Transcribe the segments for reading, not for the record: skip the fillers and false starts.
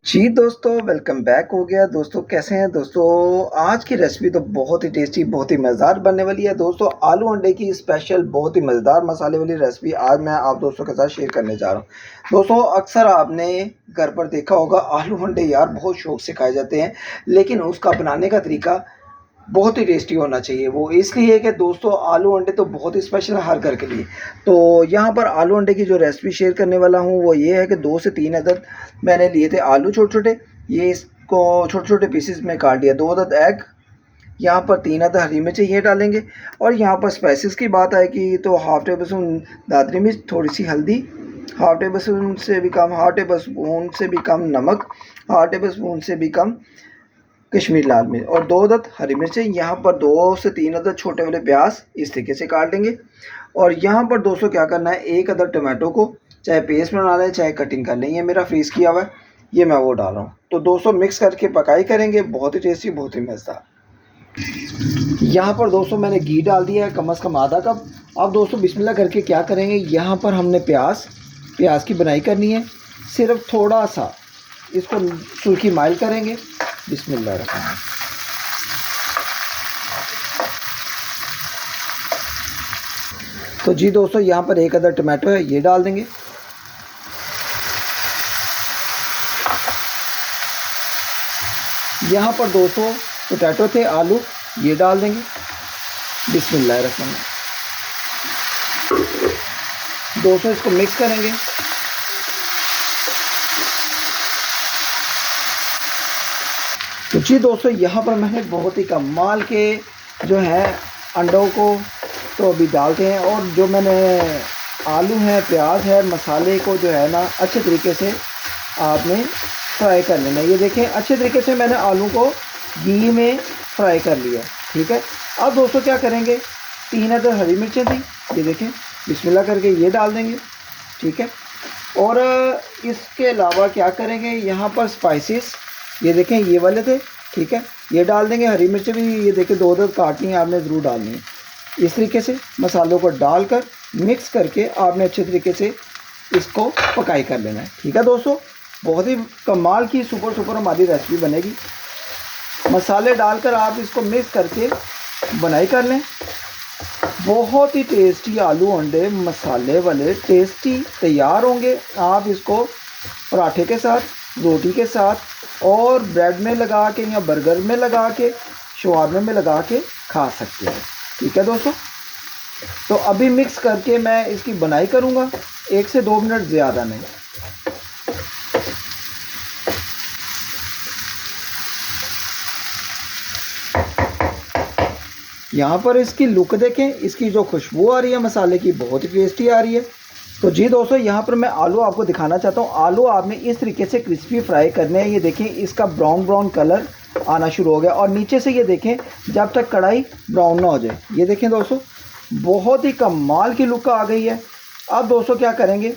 जी दोस्तों, welcome back हो गया। दोस्तों कैसे हैं दोस्तों? आज की रेसिपी तो बहुत ही टेस्टी, बहुत ही मज़ेदार बनने वाली है दोस्तों। आलू अंडे की स्पेशल बहुत ही मज़ेदार मसाले वाली रेसिपी आज मैं आप दोस्तों के साथ शेयर करने जा रहा हूँ। दोस्तों अक्सर आपने घर पर देखा होगा आलू अंडे यार बहुत शौक से खाए जाते हैं, लेकिन उसका बनाने का तरीका बहुत ही टेस्टी होना चाहिए। वो इसलिए कि दोस्तों आलू अंडे तो बहुत ही स्पेशल है हर घर के लिए। तो यहाँ पर आलू अंडे की जो रेसिपी शेयर करने वाला हूँ वो ये है कि 2 से 3 अदद मैंने लिए थे आलू छोटे-छोटे। ये इसको छोटे-छोटे पीसेस में काट लिया। 2 अदद एग, यहाँ पर 3 अदद हरी मिर्च ये डालेंगे। और यहाँ पर स्पाइसेस की बात आएगी तो हाफ़ टेबल स्पून दादरी मिर्च, थोड़ी-सी हल्दी, हाफ़ टेबल स्पून से भी कम हाफ़ टेबल स्पून से भी कम नमक, हाफ़ टेबल स्पून से भी कम कश्मीरी लाल मिर्च और 2 अदद हरी मिर्चें। यहाँ पर 2 से 3 अदद छोटे वाले प्याज इस तरीके से काट लेंगे। और यहाँ पर दोस्तों क्या करना है, 1 अदद टमाटो को चाहे पेस्ट बना लें चाहे कटिंग कर लें। ये मेरा फ्रीज़ किया हुआ है, ये मैं वो डाल रहा हूँ। तो दोस्तों मिक्स करके पकाई करेंगे, बहुत ही टेस्टी, बहुत ही मज़ेदार। यहाँ पर दोस्तों मैंने घी डाल दिया है कम से कम आधा कप। अब दोस्तों बिस्मिल्लाह करके क्या करेंगे, यहाँ पर हमने प्याज की बनाई करनी है। सिर्फ थोड़ा सा इसको सुर्खी माइल करेंगे। बिस्मिल्लाह रखना है। तो जी दोस्तों यहाँ पर 1 अदद टमाटो है, ये डाल देंगे। यहाँ पर दोस्तों पोटैटो थे, आलू, ये डाल देंगे। बिस्मिल्लाह रखना है। दोस्तों इसको मिक्स करेंगे। तो जी दोस्तों यहाँ पर मैंने बहुत ही कमाल के जो है अंडों को तो अभी डालते हैं। और जो मैंने आलू है, प्याज है, मसाले को जो है ना अच्छे तरीके से आपने फ्राई कर लेना है। ये देखें अच्छे तरीके से मैंने आलू को घी में फ्राई कर लिया, ठीक है। अब दोस्तों क्या करेंगे, 3 अदद हरी मिर्चें थी, ये देखें बिस्मिल्लाह करके ये डाल देंगे, ठीक है। और इसके अलावा क्या करेंगे, यहाँ पर स्पाइसेस ये देखें ये वाले थे, ठीक है, ये डाल देंगे। हरी मिर्च भी ये देखें 2 अदद काटनी है, आपने ज़रूर डालनी है। इस तरीके से मसालों को डालकर मिक्स करके आपने अच्छे तरीके से इसको पकाई कर लेना है, ठीक है दोस्तों। बहुत ही कमाल की सुपर हमारी रेसिपी बनेगी। मसाले डालकर आप इसको मिक्स करके बनाई कर लें। बहुत ही टेस्टी आलू अंडे मसाले वाले टेस्टी तैयार होंगे। आप इसको पराठे के साथ, रोटी के साथ और ब्रेड में लगा के या बर्गर में लगा के, शवारमे में लगा के खा सकते हैं, ठीक है दोस्तों। तो अभी मिक्स करके मैं इसकी बनाई करूँगा, 1 से 2 मिनट, ज़्यादा नहीं। यहाँ पर इसकी लुक देखें, इसकी जो खुशबू आ रही है मसाले की बहुत ही टेस्टी आ रही है। तो जी दोस्तों यहाँ पर मैं आलू आपको दिखाना चाहता हूँ। आलू आपने इस तरीके से क्रिस्पी फ्राई करने हैं। ये देखें इसका ब्राउन कलर आना शुरू हो गया और नीचे से ये देखें जब तक कढ़ाई ब्राउन ना हो जाए। ये देखें दोस्तों बहुत ही कमाल की लुक आ गई है। अब दोस्तों क्या करेंगे,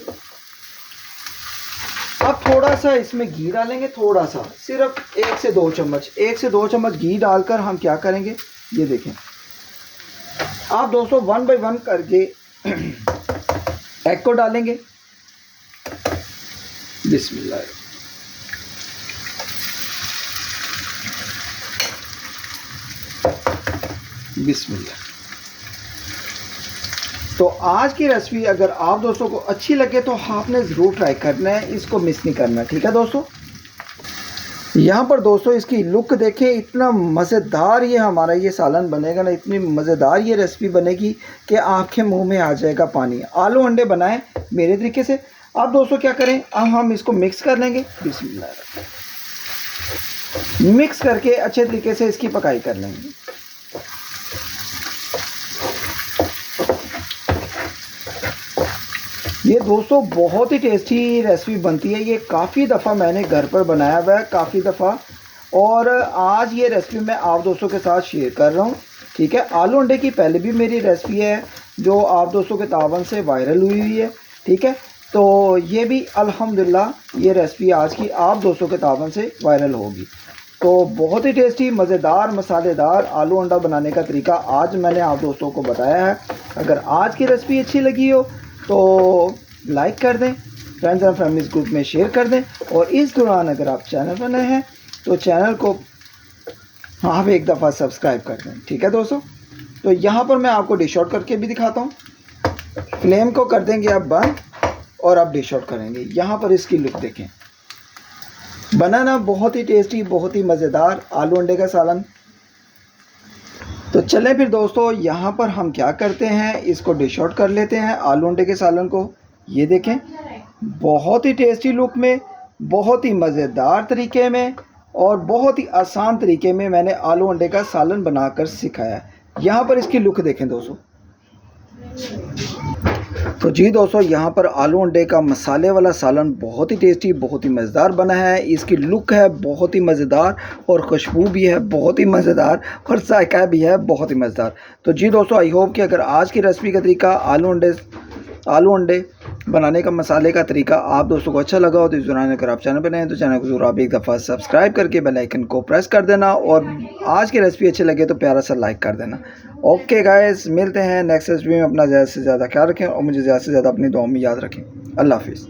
अब थोड़ा सा इसमें घी डालेंगे, थोड़ा सा, सिर्फ 1 से 2 चम्मच, 1 से 2 चम्मच घी डालकर हम क्या करेंगे, ये देखें। आप दोस्तों 1 बाय 1 करके एग को डालेंगे। बिस्मिल्लाह। बिस्मिल्लाह। तो आज की रेसिपी अगर आप दोस्तों को अच्छी लगे तो आपने ज़रूर ट्राई करना है, इसको मिस नहीं करना, ठीक है दोस्तों। यहाँ पर दोस्तों इसकी लुक देखें, इतना मज़ेदार ये हमारा ये सालन बनेगा ना, इतनी मज़ेदार ये रेसिपी बनेगी कि आपके मुंह में आ जाएगा पानी। आलू अंडे बनाएं मेरे तरीके से। अब दोस्तों क्या करें, अब हम इसको मिक्स कर लेंगे। बिस्मिल्लाह। मिक्स करके अच्छे तरीके से इसकी पकाई कर लेंगे। ये दोस्तों बहुत ही टेस्टी रेसिपी बनती है। ये काफ़ी दफ़ा मैंने घर पर बनाया हुआ है, काफ़ी दफ़ा, और आज ये रेसिपी मैं आप दोस्तों के साथ शेयर कर रहा हूँ, ठीक है। आलू अंडे की पहले भी मेरी रेसिपी है जो आप दोस्तों के तावन से वायरल हुई है, ठीक है। तो ये भी अल्हम्दुलिल्लाह ये रेसिपी आज की आप दोस्तों के तावन से वायरल होगी। तो बहुत ही टेस्टी, मज़ेदार, मसालेदार आलू अंडा बनाने का तरीका आज मैंने आप दोस्तों को बताया है। अगर आज की रेसिपी अच्छी लगी हो तो लाइक कर दें, फ्रेंड्स एंड फैमिलीज ग्रुप में शेयर कर दें। और इस दौरान अगर आप चैनल पर नए हैं तो चैनल को आप एक दफ़ा सब्सक्राइब कर दें। ठीक है दोस्तों, तो यहाँ पर मैं आपको डिश आउट करके भी दिखाता हूँ। फ्लेम को कर देंगे आप बंद और आप डिश आउट करेंगे। यहाँ पर इसकी लुक देखें, बना ना बहुत ही टेस्टी, बहुत ही मज़ेदार आलू अंडे का सालन। तो चलें फिर दोस्तों, यहाँ पर हम क्या करते हैं, इसको डिश आउट कर लेते हैं आलू अंडे के सालन को। ये देखें, बहुत ही टेस्टी लुक में, बहुत ही मज़ेदार तरीके में और बहुत ही आसान तरीके में मैंने आलू अंडे का सालन बनाकर सिखाया। यहाँ पर इसकी लुक देखें दोस्तों। तो जी दोस्तों, यहाँ पर आलू अंडे का मसाले वाला सालन बहुत ही टेस्टी, बहुत ही मज़ेदार बना है। इसकी लुक है बहुत ही मज़ेदार और खुशबू भी है बहुत ही मज़ेदार और जायका भी है बहुत ही मज़ेदार। तो जी दोस्तों, आई होप कि अगर आज की रेसिपी का तरीका आलू अंडे बनाने का मसाले का तरीका आप दोस्तों को अच्छा लगा हो तो इस दौरान अगर आप चैनल पर नए हैं तो चैनल को ज़रूर आप एक दफ़ा सब्सक्राइब करके बेल आइकन को प्रेस कर देना और आज की रेसिपी अच्छी लगे तो प्यारा सा लाइक कर देना। ओके गाइस, मिलते हैं नेक्स्ट रेसिपी में। अपना ज़्यादा से ज़्यादा ख्याल रखें और मुझे ज़्यादा से ज़्यादा अपनी दुआ में याद रखें। अल्लाह हाफिज़।